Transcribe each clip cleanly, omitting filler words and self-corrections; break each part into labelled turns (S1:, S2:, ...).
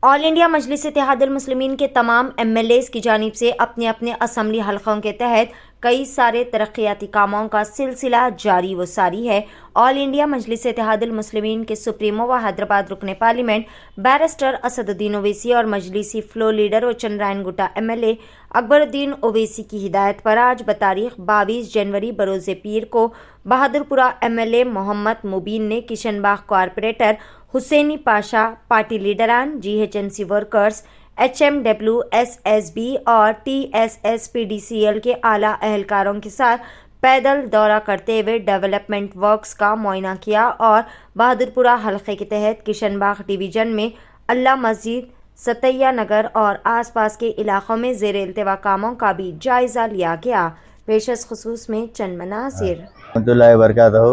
S1: آل India مجلس اتحاد المسلمین کے تمام MLAs کی جانب سے اپنے اپنے اسمبلی حلقوں کے تحت کئی سارے ترقیاتی کاموں کا سلسلہ جاری و ساری ہے۔ آل انڈیا مجلس اتحاد المسلمین کے سپریمو و حیدرآباد رکن پارلیمنٹ بیرسٹر اسد الدین اویسی اور مجلسی فلور لیڈر و چندرائن گٹا MLA اکبر الدین اویسی کی ہدایت پر آج بتاریخ 22 جنوری بروز پیر کو بہادرپورہ MLA محمد مبین نے کشن باغ کارپوریٹر حسینی پاشا، پارٹی لیڈران، GHMC ورکرز، HMW SSB اور TSSPDCL کے اعلیٰ اہلکاروں کے ساتھ پیدل دورہ کرتے ہوئے ڈیولپمنٹ ورکس کا معائنہ کیا اور بہادرپورہ حلقے کے تحت کشن باغ ڈویژن میں اللہ مسجد، ستیہ نگر اور آس پاس کے علاقوں میں زیر التواء کاموں کا بھی جائزہ لیا گیا۔ پیش از خصوص میں چند مناظر۔
S2: رحمۃ اللہ وبرکاتہ۔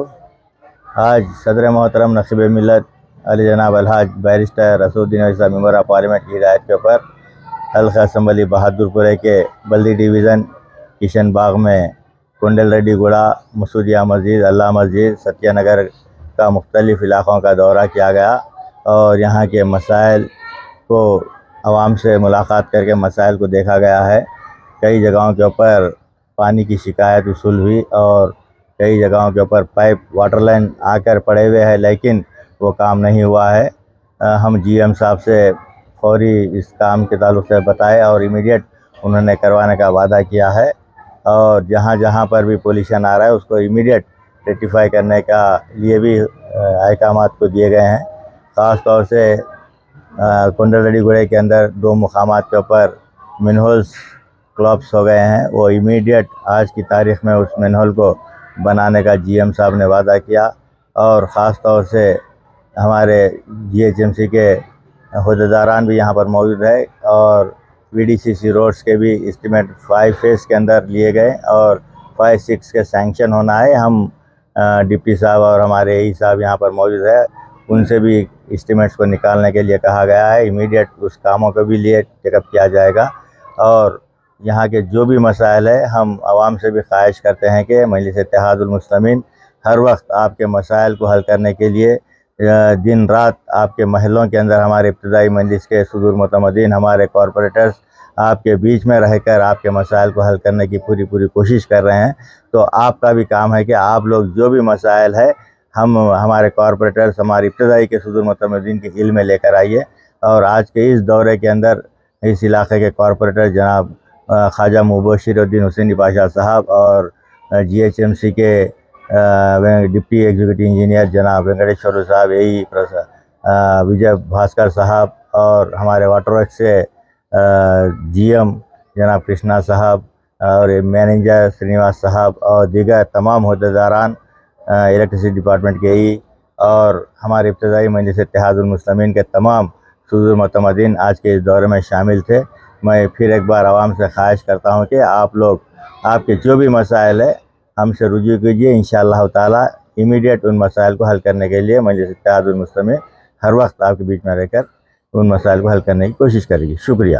S2: آج صدر محترم نقیب ملت علی جناب الحاج بیرسٹر اسد الدین اویسی صاحب ممبر آف پارلیمنٹ کی ہدایت کے اوپر حلقہ اسمبلی بہادرپورہ کے بلدی ڈویژن کشن باغ میں کنڈل ریڈی گڑا، مسودیہ مسجد، اللہ مسجد، ستیہ نگر کا مختلف علاقوں کا دورہ کیا گیا اور یہاں کے مسائل کو عوام سے ملاقات کر کے مسائل کو دیکھا گیا ہے۔ کئی جگہوں کے اوپر پانی کی شکایت وصول ہوئی اور کئی جگہوں کے اوپر پائپ واٹر لائن آ کر پڑے ہوئے ہے لیکن وہ کام نہیں ہوا ہے۔ ہم GM صاحب سے فوری اس کام کے تعلق سے بتائے اور امیڈیٹ انہوں نے کروانے کا وعدہ کیا ہے اور جہاں جہاں پر بھی پولیشن آ رہا ہے اس کو امیڈیٹ ریکٹیفائی کرنے کا لیے بھی احکامات کو دیے گئے ہیں۔ خاص طور سے کنڈل ریڈی گڑے کے اندر 2 مقامات کے اوپر مینہولز کلاپس ہو گئے ہیں، وہ امیڈیٹ آج کی تاریخ میں اس مینہول کو بنانے کا GM صاحب نے وعدہ کیا اور خاص طور سے ہمارے GHMC کے عہدیداران بھی یہاں پر موجود ہے اور VDCC روڈز کے بھی اسٹیمیٹ 5 فیز کے اندر لیے گئے اور 5 6 کے سینکشن ہونا ہے۔ ہم ڈپٹی صاحب اور ہمارے AE صاحب یہاں پر موجود ہے، ان سے بھی اسٹیمیٹس کو نکالنے کے لیے کہا گیا ہے۔ امیڈیٹ اس کاموں کو بھی لیے چیک اپ کیا جائے گا اور یہاں کے جو بھی مسائل ہے ہم عوام سے بھی خواہش کرتے ہیں کہ مجلس اتحاد المسلمین ہر وقت آپ کے مسائل کو حل کرنے کے لیے دن رات آپ کے محلوں کے اندر ہمارے ابتدائی مجلس کے صدور متمدین ہمارے کارپوریٹرز آپ کے بیچ میں رہ کر آپ کے مسائل کو حل کرنے کی پوری کوشش کر رہے ہیں۔ تو آپ کا بھی کام ہے کہ آپ لوگ جو بھی مسائل ہے ہمارے کارپوریٹرز ہماری ابتدائی کے صدور متمدین کے علم میں لے کر آئیے اور آج کے اس دورے کے اندر اس علاقے کے کارپوریٹر جناب خواجہ مبشر الدین حسینی پاشا صاحب اور GHMC کے ڈپٹی ایگزیکٹو انجینئر جناب وینکٹیشور صاحب، AE وجے بھاسکر صاحب اور ہمارے واٹر ورکس سے GM جناب کرشنا صاحب اور مینیجر سرینواس صاحب اور دیگر تمام عہدیداران الیکٹریسٹی ڈپارٹمنٹ کے AE اور ہمارے ابتدائی مجلس اتحاد المسلمین کے تمام صدور متمدین آج کے اس دورے میں شامل تھے۔ میں پھر ایک بار عوام سے خواہش کرتا ہوں کہ آپ لوگ آپ کے جو بھی مسائل ہے ہم سے رجوع کیجیے، انشاءاللہ تعالی امیڈیٹ ان مسائل کو حل کرنے کے لیے مجلس اتحاد المسلمین ہر وقت آپ کے بیچ میں رہ کر ان مسائل کو حل کرنے کی کوشش کرے گی۔ شکریہ۔